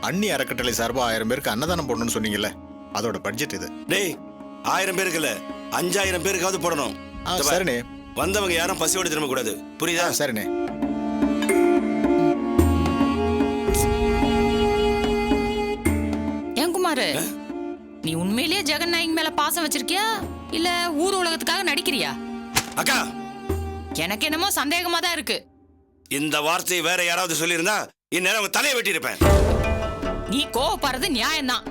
அண்ணி அறக்கட்டளை சார்பா 1000 பேருக்கு அன்னதானம் போடணும்னு சொன்னீங்கல்ல, அதோட பட்ஜெட் இது. டேய் 1000 பேருக்கு இல்ல 5000 பேருக்காவது போடணும். சரிண்ணே. வந்தவங்க யாரும் பசியோடு திரும்ப கூடாது, புரியுதா? சரிண்ணே. ஏன் குமாரு, நீ உண்மையிலேயே ஜெகன் நாயக் மேல பாசம் வச்சிருக்கியா இல்ல ஊர் உலகத்துக்காக நடிக்கிறியா? அக்கா, எனக்கு என்னமோ சந்தேகமா தான் இருக்கு. இந்த வார்த்தையை வேற யாராவது சொல்லியிருந்தா இந்நேரம் அவங்க தலையை வெட்டி இருப்பேன். நீ கோவப்படுறது நியாயம்தான்,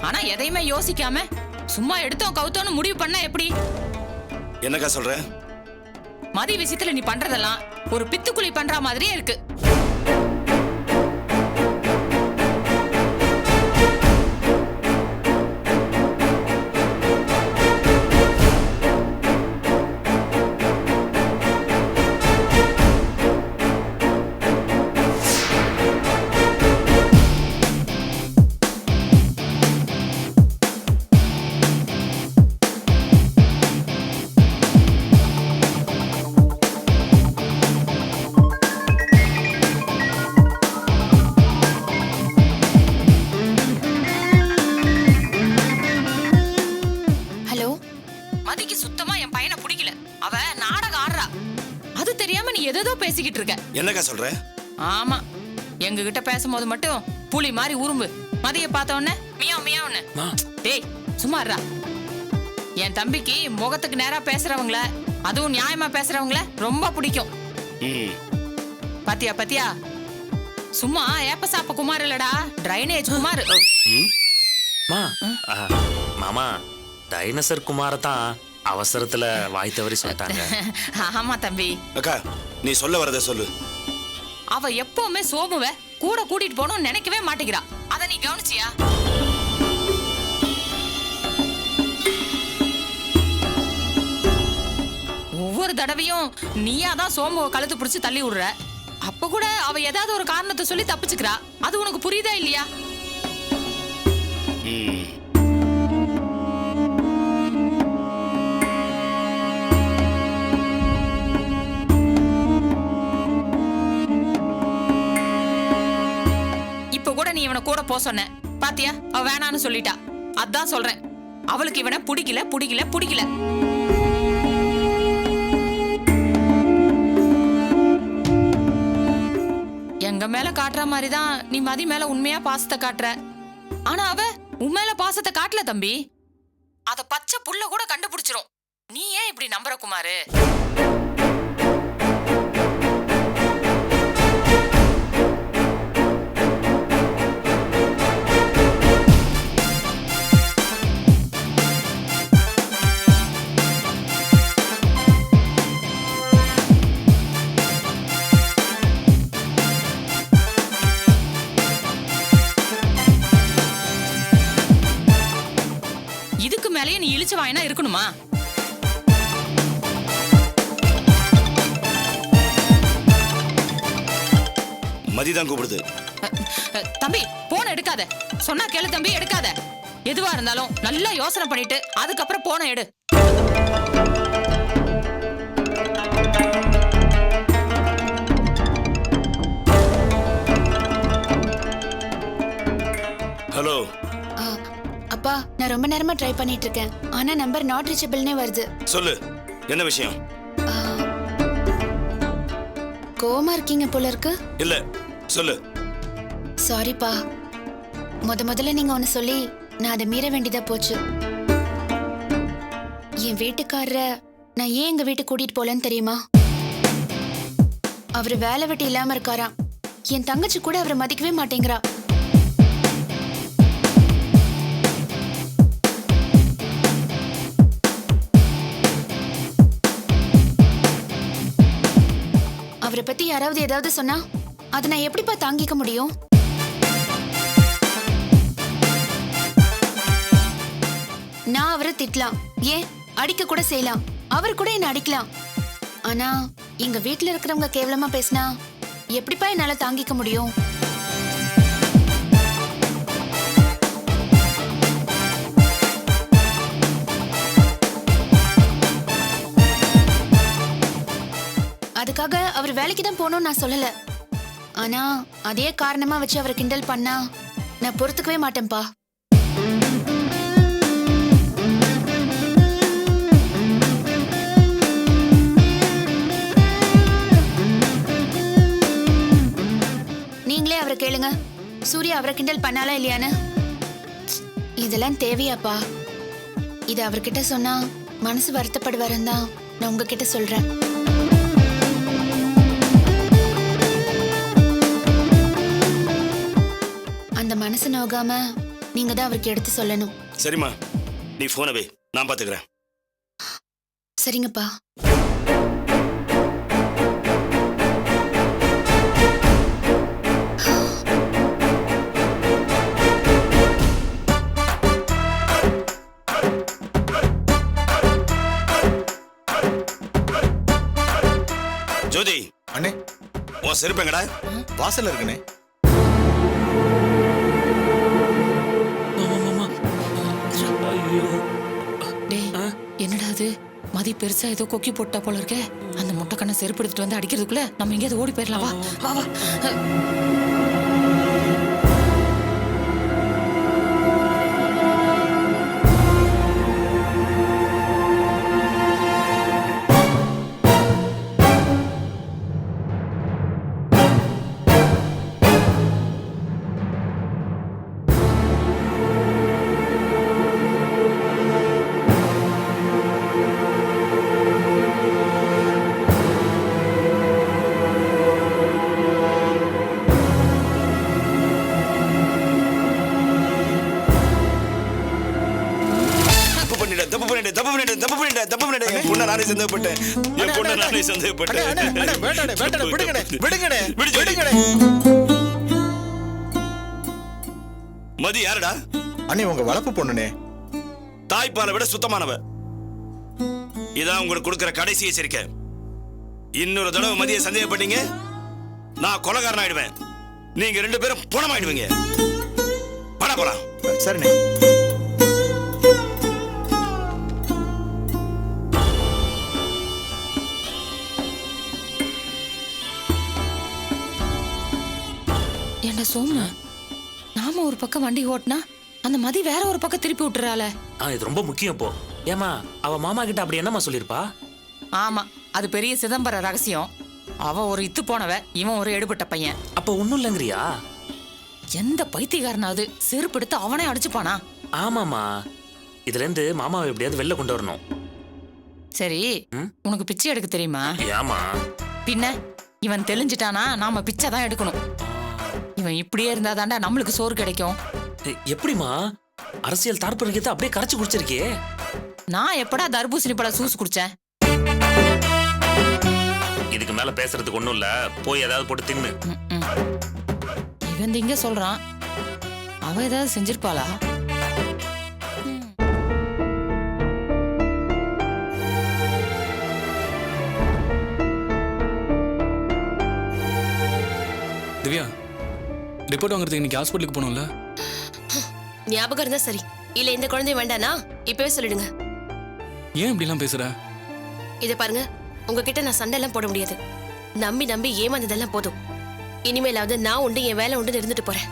ஆனா எதையுமே யோசிக்காம சும்மா எடுத்தோம் கவுத்தோன்னு முடிவு பண்ணா எப்படி? என்னக்கா சொல்ற? மதி விஷயத்துல நீ பண்றதெல்லாம் ஒரு பித்துக்குழி பண்ற மாதிரியே இருக்கு. மதிக்கு சுத்தமா என் பையனை பிடிக்கல. அவ நாடகம் ஆடுறா. அது தெரியாம நீ எதோ பேசிக்கிட்டு இருக்க. என்னக்கா சொல்ற? ஆமா, எங்க கிட்ட பேசும்போது மட்டும் புலி மாதிரி உரும்பு. மதிய பார்த்த உடனே மியாவ் மியாவ்னு. டேய் சும்மா இருடா. என் தம்பிக்கு முகத்துக்கு நேரா பேசுறவங்கள, அதுவும் நியாயமா பேசுறவங்கள ரொம்ப பிடிக்கும். பாத்தியா பாத்தியா, சும்மா ஏப்ப சாப்ப குமார் இல்லடா, டிரைனேஜ் குமார். மாமா, டைனோசர் குமார தான் அவசரத்துல வாய் தவறி சொல்லிட்டாங்க. ஆமா தம்பி. அக்கா, நீ சொல்ல வரத சொல்லு. அவ எப்பவுமே சோமுவ கூட கூட்டிட்டு போகணும்னு நினைக்கவே மாட்டேங்கிறா. அத நீ கவனிச்சியா? ஒவ்வொரு தடவையும் நீயாதான் சோமுவ கழுத்து பிடிச்சு தள்ளி விடுற. அப்ப கூட அவ ஏதாவது ஒரு காரணத்தை சொல்லி தப்பிச்சுக்கிறா. அது உனக்கு புரியுதா இல்லையா? நீ இவனை கூட போ சொன்ன பாத்தியா, அவ வேணான்னு சொல்லிட்டா. அதான் சொல்றேன், அவளுக்கு இவனை பிடிக்கல பிடிக்கல பிடிக்கல. எங்க மேல காட்டுற மாதிரிதான் நீ மதி மேல உண்மையா பாசத்தை காட்டுற. ஆனா அவ உன் மேல பாசத்தை காட்டல தம்பி. அத பச்சை புள்ள கூட கண்டுபிடிச்சிரும். நீ ஏன் இப்படி நம்புற குமாரு? இதுக்கு மேலேயே நீ இழிச்சு வாயினா இருக்கணுமா? மதிதான் கூப்பிடுது. தம்பி போன எடுக்காத. சொன்னா கேளு தம்பி, எடுக்காத. எதுவா இருந்தாலும் நல்லா யோசனை பண்ணிட்டு அதுக்கப்புறம் போன எடு. ஹலோ அப்பா, நான் ரொம்ப நேரமா ட்ரை பண்ணிட்டு இருக்கேன். ஆனா நம்பர் நாட் ரீச்சபிள்னே வருது. சொல்லு, என்ன விஷயம்? கோவமா இருக்கீங்க போல இருக்கு. இல்ல, சொல்லு. சாரிப்பா, முதல்ல நீங்க ஒன்னு சொல்லி நான் அதை மீற வேண்டியதா போச்சு. என் வீட்டுக்காரர நான் ஏன் எங்க வீட்டுக்கு கூட்டிட்டு போலன்னு தெரியுமா? அவரு வேலை வெட்டி இல்லாம இருக்காராம். என் தங்கச்சி கூட அவரை மதிக்கவே மாட்டேங்கிறா. அவரை பத்தி யாராவது ஏதாவது சொன்னா அதை நான் எப்படிப்பா தாங்கிக்க முடியும்? நான் அவரை திட்டலாம், ஏன் அடிக்க கூட செய்யலாம். அவர் கூட என்ன அடிக்கலாம். ஆனா எங்க வீட்டுல இருக்கிறவங்க கேவலமா பேசினா எப்படிப்பா என்னால தாங்கிக்க முடியும்? அதுக்காக அவர் வேலைக்கு தான் போகணும்னு நான் சொல்லல. ஆனா அதே காரணமா வச்சு அவரை கிண்டல் பண்ணா நான் பொறுத்துக்கவே மாட்டேன்ப்பா. நீங்களே அவரை கேளுங்க, சூர்யா அவரை கிண்டல் பண்ணாலா இல்லையான்னு. இதெல்லாம் தேவையாப்பா? இது அவர்கிட்ட சொன்னா மனசு வருத்தப்படுவாருன்னு தான் நான் உங்ககிட்ட சொல்றேன். அந்த மனசு நோகாம நீங்க தான் அவருக்கு எடுத்து சொல்லணும். சரிம்மா, நீ போனை வை, நான் பாத்துக்கிறேன். சரிங்கப்பா. ஜோதி, அண்ணே, உன் செருப்பங்கடா? வாசல்ல இருக்குண்ணே. டேய், என்னடா அது? மதி பெருசா ஏதோ கொக்கி போட்டா போல இருக்கே. அந்த முட்டைக்கண்ணை செருப்பு எடுத்துட்டு வந்து அடிக்கிறதுக்குள்ள நம்ம எங்கேயாவது ஓடி போயிடலாம். வா வா வா. தப்பு பண்ணிட்டேன். என் பொண்ணை நானே சந்தேகப்பட்டேன். மதி யாருடா? அண்ணே, உங்க வளர்ப்பு பொண்ணுனே. தாய்ப்பாலை விட சுத்தமானவ. இதான் உங்களுக்கு கொடுக்கிற கடைசி எச்சரிக்கை. இன்னொரு தடவை மதியை சந்தேகப்பட்டீங்க, நான் கொலைகாரன் ஆயிடுவேன். நீங்க 2 பேரும் பணமாயிடுவீங்க. பணம் போலாம். சரிண்ணே. என்ன சோமு, நாம ஒரு பக்கம் வண்டி ஓட்டினா அந்த மதி வேற ஒரு பக்கம் திருப்பி விட்டுறாள. இது ரொம்ப முக்கியம். இப்போ ஏமா அவ மாமா கிட்ட அப்படி என்னமா சொல்லிருப்பா? ஆமா, அது பெரிய சிதம்பர ரகசியம். அவ ஒரு இத்து போனவ, இவன் ஒரு எடுபட்ட பையன். அப்ப ஒண்ணும் இல்லங்கிறியா? எந்த பைத்தியக்காரனாவது செருப்பு எடுத்து அவனே அடிச்சுப்பானா? ஆமாமா, இதுல இருந்து மாமாவை எப்படியாவது வெளில கொண்டு வரணும். சரி, உனக்கு பிச்சை எடுக்க தெரியுமா? ஏமா? பின்ன இவன் தெளிஞ்சிட்டானா நாம பிச்சை தான் எடுக்கணும். இவன் இப்படியே இருந்தாதாண்டா நம்மளுக்கு சோறு கிடைக்கும். எப்படிமா அரசியல் தாற்பயத்தை அப்படியே கரைச்சு குடிச்சிருக்கே? நான் எப்படா தர்பூசணி பழ சூஸ் குடிச்சேன்? இதுக்கு மேல பேசுறதுக்கு ஒண்ணும் இல்ல, போய் ஏதாவது போட்டு தின்னு. இவன் இங்க சொல்றான், அவ ஏதாவது செஞ்சிருப்பாளா? திவ்யா, ரிப்போர்ட் வாங்குறதுக்கு இன்னைக்கு ஹாஸ்பிட்டலுக்கு போனோம்ல? ஞாபகம் இருந்தா சரி. இல்ல இந்த குழந்தை வேண்டானா இப்பவே சொல்லிடுங்க. ஏன் இப்படிலாம் பேசுற? இதை பாருங்க, உங்ககிட்ட நான் சண்டை எல்லாம் போட முடியாது. நம்பி நம்பி ஏமாந்ததெல்லாம் போதும். இனிமேலாவது நான் உண்டு, என் வேலை உண்டு இருந்துட்டு போறேன்.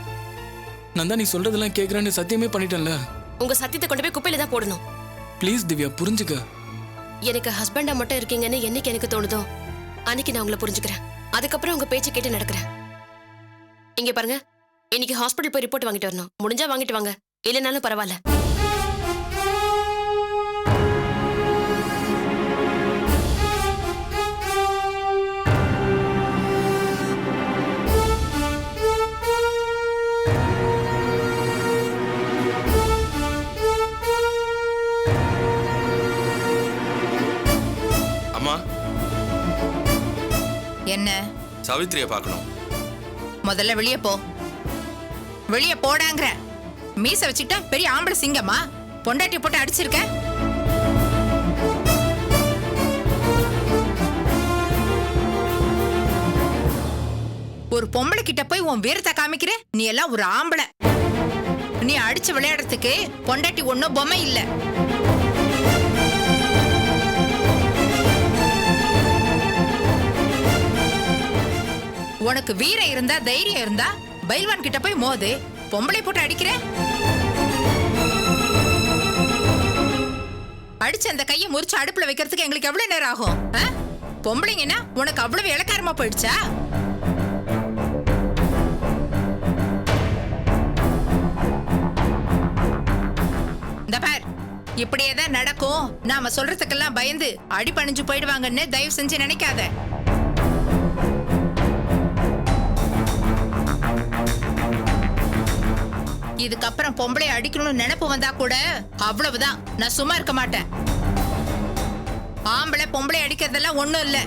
நான் தான் நீ சொல்றதெல்லாம் கேட்கறேன்னு சத்தியமே பண்ணிட்டேன்ல. உங்க சத்தியத்தை கொண்டு போய் குப்பையில தான் போடணும். ப்ளீஸ் திவ்யா, புரிஞ்சுக்க. எனக்கு ஹஸ்பண்டா மட்டும் இருக்கீங்கன்னு என்னைக்கு எனக்கு தோணுதோ அன்னைக்கு நான் உங்களை புரிஞ்சுக்கிறேன். அதுக்கப்புறம் உங்க பேச்சு கேட்டு நடக்கிறேன். இங்க பாருங்க, இன்னைக்கு ஹாஸ்பிட்டல் போய் ரிப்போர்ட் வாங்கிட்டு வரணும். முடிஞ்சா வாங்கிட்டு வாங்க, இல்லைனாலும் பரவாயில்ல. அம்மா, என்ன? சாவித்திரியை பார்க்கணும். முதல்ல வெளியே போ. வெளியே போடாங்கிற. மீச வச்சுக்கிட்டா பெரிய ஆம்பளை சிங்கமா? பொண்டாட்டி போட்டு அடிச்சிருக்க. ஒரு பொம்பளை கிட்ட போய் உன் வீரத்தை காமிக்கிற? நீ எல்லாம் ஒரு ஆம்பளை. நீ அடிச்சு விளையாடுறதுக்கு பொண்டாட்டி ஒன்னும் பொம்மை இல்ல. உனக்கு வீரம் இருந்தா தைரியம் இருந்தா பைல்வான் கிட்ட போய் மோது. பொம்பளை போட்டு அடிக்கிற. அடிச்சு அந்த கையை முறிச்சு அடுப்புல வைக்கிறதுக்கு எங்களுக்கு எவ்வளவு நேரம் ஆகும்? பொம்பளைங்கன்னா உனக்கு அவ்வளவு இளக்காரமா போயிடுச்சா? இந்த பார், இப்படியேதான் நடக்கும். நாம சொல்றதுக்கெல்லாம் பயந்து அடி பணிஞ்சு போயிடுவாங்கன்னு தயவு செஞ்சு நினைக்காத. இதுக்கப்புறம் பொம்பளை அடிக்கணும்னு நினைப்பு வந்தா கூட அவ்வளவுதான், நான் சும்மா இருக்க மாட்டேன். ஆம்பளை பொம்பளை அடிக்கிறதெல்லாம் ஒண்ணும் இல்ல.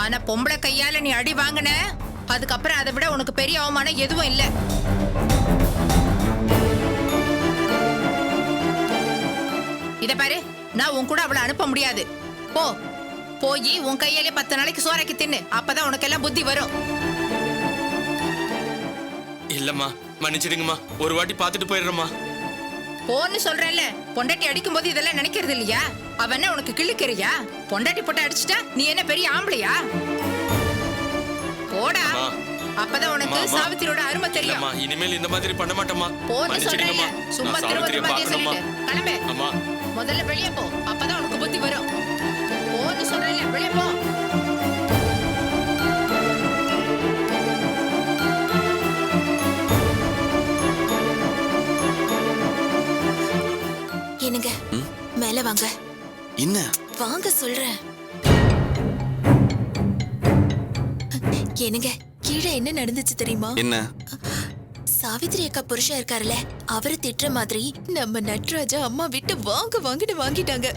ஆனா பொம்பளை கையால நீ அடி வாங்கின, அதுக்கப்புறம் அதை விட உனக்கு பெரிய அவமானம் எதுவும் இல்ல. இத பாரு, நான் உன் கூட அவளை அனுப்ப முடியாது. போ, போய் உன் கையாலே 10 நாளைக்கு சோறாக்கி தின்னு. அப்பதான் உனக்கு எல்லாம் புத்தி வரும். இல்லம்மா, மன்னிச்சிடுங்கம்மா. ஒரு வாட்டி பார்த்துட்டு போயிடுறேம்மா. போன்னு சொல்றேன்ல. பொண்டாட்டி அடிக்கும் போது இதெல்லாம் நினைக்கிறது இல்லையா? அவன உனக்கு கிள்ளுக்கிறியா? பொண்டாட்டி போட்டு அடிச்சுட்டா நீ என்ன பெரிய ஆம்பளையா? போடா, அப்பதான் உனக்கு சாவித்திரியோட அருமை தெரியும். இனிமேல் இந்த மாதிரி பண்ண மாட்டேம்மா. போன்னு சொல்றேன்ல, சும்மா திரும்ப சொல்லிட்டு கிளம்பு. அம்மா, முதல்ல வெளியே போ, அப்பதான் உனக்கு புத்தி வரும். போன்னு சொல்றேன்ல, வெளியே போ. என்னங்க, மேல வாங்க. என்ன? வாங்க சொல்றேன். என்னங்க, கீழே என்ன நடந்துச்சு தெரியுமா? என்ன? சாவித்திரி அக்கா புருஷன் இருக்காருல்ல, அவரை திட்டுற மாதிரி நம்ம நட்ராஜா அம்மா விட்டு வாங்கிட்டாங்க.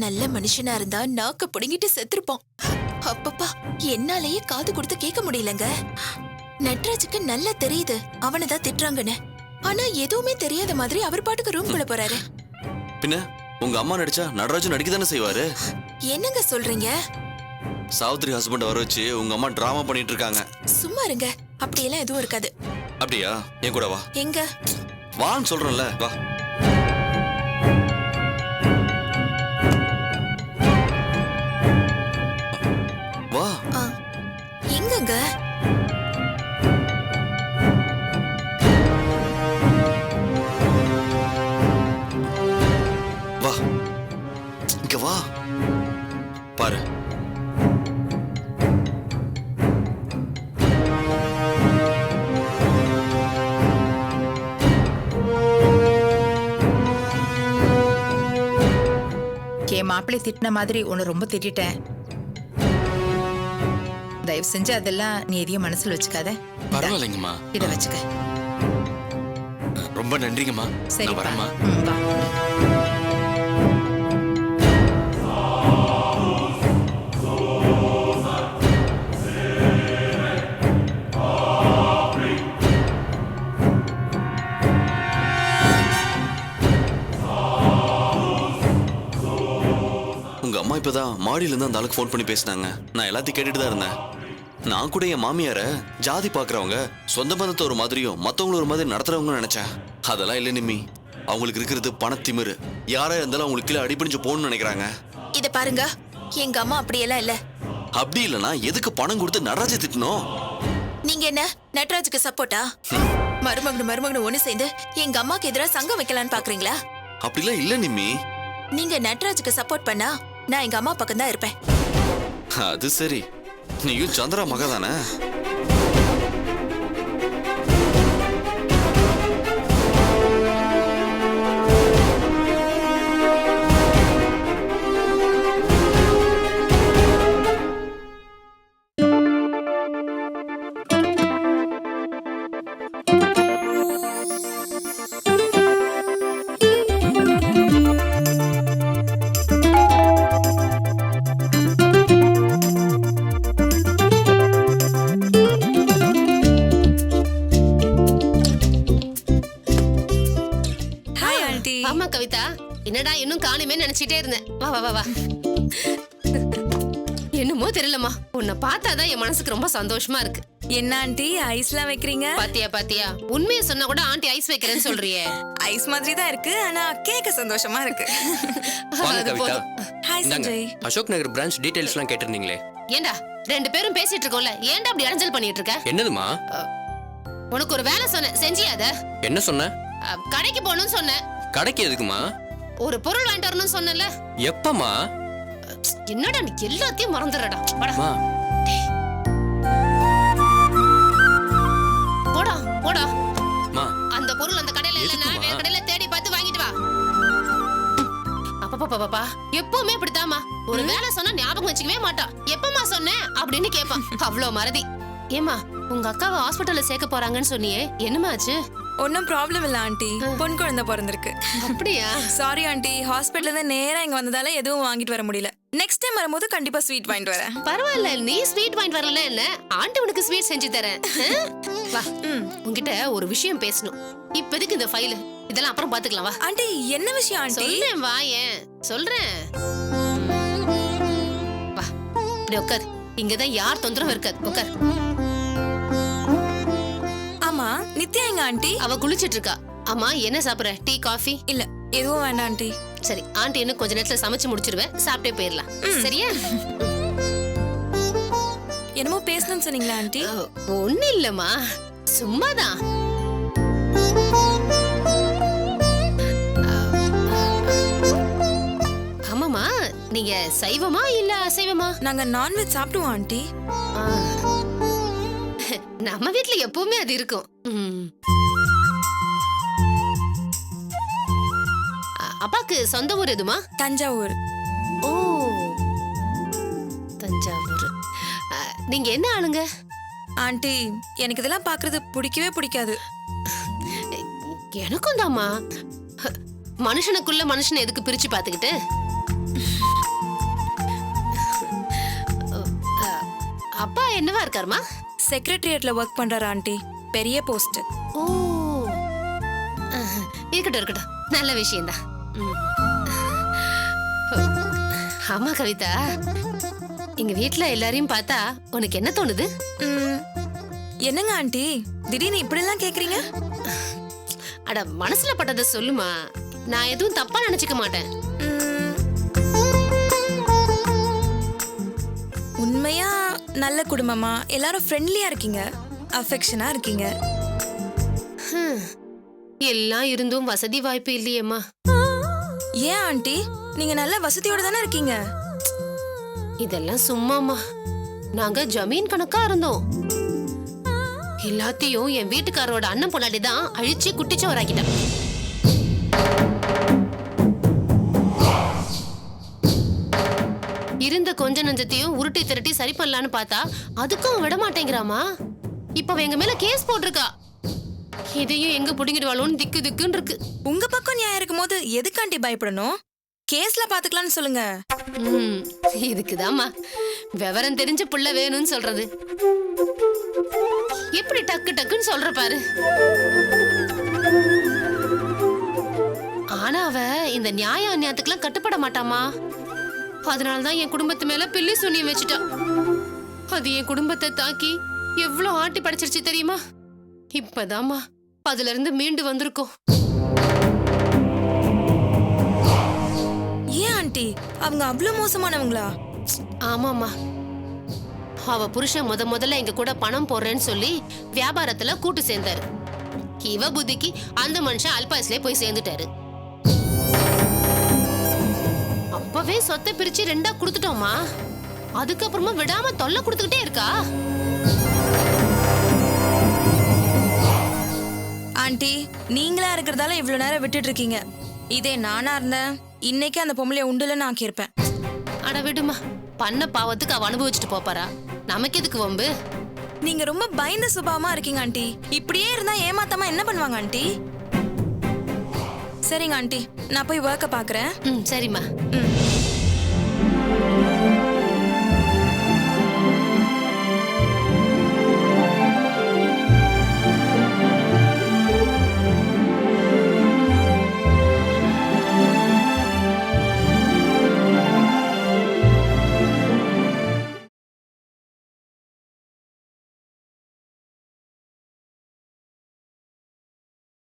நல்ல மனுஷனா இருந்தா நாக்க புடுங்கிட்டு செத்துருப்போம். அப்பப்பா, என்னாலேயே காது கொடுத்து கேட்க முடியலங்க. நட்ராஜுக்கு நல்லா தெரியுது அவனைதான் திட்டுறாங்கன்னு. ஆனா எதுவுமே தெரியாத மாதிரி அவர் பாட்டுக்கு ரூம்குள்ள போறாரு. பின்ன உங்க அம்மா நடிச்சா நடராஜன் நடிக்க தானே செய்வாரு. என்னங்க சொல்றீங்க? சாவித்திரி ஹஸ்பண்ட் வர வச்சு உங்க அம்மா டிராமா பண்ணிட்டு இருக்காங்க. சும்மா இருங்க, அப்படியெல்லாம் எதுவும் இருக்காது. அப்படியா? என் கூட வா. எங்க? வான்னு சொல்றேன்ல, வா. வா. எங்கங்க? வா, இங்க வா. பாரு. என் மாப்பிள்ளை திட்டின மாதிரி உன்னை ரொம்ப திட்டேன். தயவு செஞ்சு அதெல்லாம் நீ எதையும் மனசுல வச்சுக்காத. பரவாயில்லைங்கம்மா. இத வச்சுக்க. ரொம்ப நன்றிங்கம்மா. சரி, நான் வரேம்மா. வா. உங்க அம்மா இப்பதான் மாடியில இருந்து அந்த ஆளுக்கு ஃபோன் பண்ணி பேசினாங்க. நான் எல்லாத்தையும் கேட்டுட்டு தான் இருந்தேன். நான் கூட என் மாமியார ஜாதி பாக்குறவங்க, சொந்த பந்தத்தை ஒரு மாதிரியும் மத்தவங்கள ஒரு மாதிரி நடத்துறவங்க நினைச்சேன். அதெல்லாம் இல்ல நிம்மி. அவங்களுக்கு இருக்கிறது பணத்திமிரு. யாரா இருந்தாலும் அவங்களுக்கு கீழே அடிபடிஞ்சு போகணும்னு நினைக்கிறாங்க. இத பாருங்க, எங்க அம்மா அப்படியெல்லாம் இல்ல. அப்படி இல்லைன்னா எதுக்கு பணம் கொடுத்து நடராஜை திட்டணும்? நீங்க என்ன நட்ராஜுக்கு சப்போர்ட்டா? மருமகனு ஒண்ணு சேர்ந்து எங்க அம்மாக்கு எதிராக சங்கம் வைக்கலான்னு பாக்குறீங்களா? அப்படிலாம் இல்ல நிம்மி. நீங்க நட்ராஜுக்கு சப்போர்ட் பண்ணா நான் எங்க அம்மா பக்கம் தான் இருப்பேன். அது சரி, நீயும் சந்திரா மக தானே? ஆமா கவிதா, என்னடா இன்னும் காணுமே நினைச்சிட்டே இருந்தேன். வா வா வா வா. என்னமோ தெரியலம்மா, உன்னை பார்த்தாதான் என் மனசுக்கு ரொம்ப சந்தோஷமா இருக்கு. என்ன ஆண்டி ஐஸ்லாம் வைக்கிறீங்க? பாத்தியா உண்மையை சொன்னா கூட ஆண்டி ஐஸ் வைக்கிறேன்னு சொல்றியே. ஐஸ் மாதிரி தான் இருக்கு, ஆனா கேட்க சந்தோஷமா இருக்கு. அது போதும். ஹாய் சஞ்சய். அசோக் நகர் பிரான்ச் டீடைல்ஸ்லாம் கேட்டிருந்தீங்களே. ஏண்டா ரெண்டு பேரும் பேசிட்டு இருக்கோம்ல, ஏன்டா அப்படி அடைஞ்சல் பண்ணிட்டு இருக்க? என்னதுமா? உனக்கு ஒரு வேலை சொன்னேன், செஞ்சியா அத? என்ன சொன்ன? கடைக்கு போகணும்னு சொன்னேன். கடைக்கு எதுக்குமா? ஒரு பொருள் வாங்கிட்டு வரணும்னு சொன்னல. எப்பமா? என்னடா நீ எல்லாத்தையும் மறந்துடுறடா. வாடா. மா. போடா போடா. மா. அந்த பொருள் அந்த கடையில இல்லன்னா வேற கடையில தேடி பார்த்து வாங்கிட்டு வா. அப்பா எப்பவுமே இப்படித்தாமா. ஒரு வேலை சொன்னா ஞாபகம் வச்சுக்கவே மாட்டா. எப்பமா சொன்னேன் அப்படின்னு கேட்பான். அவ்வளோ மறதி. ஏமா உங்க அக்காவை ஹாஸ்பிட்டல்ல சேர்க்க போறாங்கன்னு சொன்னியே, என்னமா ஆச்சு? ஒன்னும் ப்ராப்ளம் இல்ல ஆண்டி, பொன் குழந்தை பிறந்திருக்கு. அப்படியா? சாரி ஆண்டி, ஹாஸ்பிட்டல்ல இருந்து நேரா இங்க வந்ததால எதுவும் வாங்கிட்டு வர முடியல. நெக்ஸ்ட் டைம் வரும்போது கண்டிப்பா ஸ்வீட் வாங்கிட்டு வரேன். பரவாயில்ல, நீ ஸ்வீட் வாங்கிட்டு வரல என்ன, ஆண்டி உனக்கு ஸ்வீட் செஞ்சு தரேன். வா, உன்கிட்ட ஒரு விஷயம் பேசணும். இப்போதைக்கு இந்த ஃபைல் இதெல்லாம் அப்புறம் பாத்துக்கலாம். வா ஆண்டி. என்ன விஷயம் ஆண்டி? சொல்றேன் வா. ஏன் சொல்றேன், வா இப்படி உட்கார். இங்கதான் யார் தொந்தரவும் இருக்காது, உட்கார். ஆமா, நித்யா எங்க ஆண்டி? அவ குளிச்சிட்டு இருக்கா. ஆமா, என்ன சாப்பிடுற? Tea coffee? இல்ல, எதுவும் வேண்டாம் ஆண்டி. சரி, ஆண்டி இன்னும் கொஞ்ச நேரத்துல சமைச்சு முடிச்சிருவேன், சாப்பிட்டே போயிடலாம். சரியா? என்னமோ பேசணும்னு சொன்னீங்களா ஆண்டி? ஒண்ணு இல்லம்மா, சும்மாதான். ஆமாமா, நீங்க சைவமா இல்ல அசைவமா? நாங்க நான்வெஜ் சாப்பிடுவோம் ஆண்டி. நம்ம வீட்ல எப்பவுமே அது இருக்கும். அப்பாக்கு சொந்த ஊர் எதுமா? தஞ்சாவூர். ஓ, தஞ்சாவூர். நீங்க என்ன ஆளுங்க? ஆண்டி, எனக்கு இதெல்லாம் பாக்குறது பிடிக்கவே பிடிக்காது. எனக்கும் தாமா. மனுஷனுக்குள்ள மனுஷனை எதுக்கு பிரிச்சு பாத்துக்கிட்டு? அப்பா என்னவா இருக்காருமா? செக்ரட்டரியேட்ல ஒர்க் பண்றாரு ஆண்டி, பெரிய போஸ்ட். ஓ, இருக்கட்டும் இருக்கட்டும், நல்ல விஷயம்தான். ஆமா கவிதா, எங்க வீட்ல எல்லாரையும் பார்த்தா உனக்கு என்ன தோணுது? என்னங்க ஆண்டி திடீர்னு இப்படி எல்லாம் கேக்குறீங்க? அட, மனசுல பட்டதை சொல்லுமா, நான் எதுவும் தப்பா நினைச்சுக்க மாட்டேன். உண்மையா நல்ல குடும்பமா, எல்லாரும் ஃப்ரெண்ட்லியா இருக்கீங்க, அஃபெக்ஷனா இருக்கீங்க. எல்லாம் இருந்தும் வசதி வாய்ப்பு இல்லையேம்மா. ஏன் ஆண்டி, நீங்க நல்ல வசதியோட தானே இருக்கீங்க? இதெல்லாம் சும்மாமா. நாங்க ஜமீன் கணக்கா இருந்தோம். எல்லாத்தையும் என் வீட்டுக்காரோட அண்ணன் பொண்டாட்டி தான் அழிச்சு குட்டிச்சவராக்கிட்டான். இருந்த கொஞ்ச நஞ்சத்தையும் உருட்டி திரட்டி சரி பண்ணலான்னு பார்த்தா அதுக்கும் விட மாட்டேங்கிறாமா. இப்ப எங்க மேல கேஸ் போட்டிருக்கா. இதையும் எங்க புடிங்கிடுவாளோன்னு திக்கு திக்குன்னு இருக்கு. உங்க பக்கம் நியாயம் இருக்கும் போது எதுக்காண்டி பயப்படணும்? கேஸ்ல பாத்துக்கலாம்னு சொல்லுங்க. இதுக்குதாம்மா விவரம் தெரிஞ்ச புள்ள வேணும்னு சொல்றது. எப்படி டக்கு டக்குன்னு சொல்ற பாரு. ஆனா அவ இந்த நியாய அநியாயத்துக்குலாம் கட்டுப்பட மாட்டாமா. அதனாலதான் என் குடும்பத்து மேல பில்லி சூனியம் வச்சுட்டா. அது என் குடும்பத்தை தாக்கி எவ்வளவு ஆட்டி படைச்சிருச்சு தெரியுமா? இப்பதாம்மா அதுல இருந்து மீண்டு வந்திருக்கோம். ஏன் ஆண்டி, அவங்க அவ்வளவு மோசமானவங்களா? ஆமாமா, அவ புருஷன் முதல்ல எங்க கூட பணம் போடுறேன்னு சொல்லி வியாபாரத்துல கூட்டு சேர்ந்தாரு. இவ புத்திக்கு அந்த மனுஷன் அல்பாஸ்லயே போய் சேர்ந்துட்டாரு. அப்பவே சொத்தை பிரிச்சு 2ஆ கொடுத்துட்டோமா. அதுக்கப்புறமா விடாம தொல்லை கொடுத்துக்கிட்டே இருக்கா. ஆண்டி, நீங்களா இருக்கிறதால இவ்வளவு நேரம் விட்டுட்டு இருக்கீங்க. இதே நானா இருந்தேன், இன்னைக்கு அந்த பொம்பளைய உண்டுலன்னு ஆக்கியிருப்பேன். அட விடுமா, பண்ண பாவத்துக்கு அவ அனுபவிச்சுட்டு போப்பாரா, நமக்கு எதுக்கு வம்பு? நீங்க ரொம்ப பயந்த சுபாவமா இருக்கீங்க ஆண்டி. இப்படியே இருந்தா ஏமாத்தாம என்ன பண்ணுவாங்க ஆண்டி? சரிங்க ஆண்டி, நான் போய் ஒர்க்க பாக்குறேன். சரிம்மா.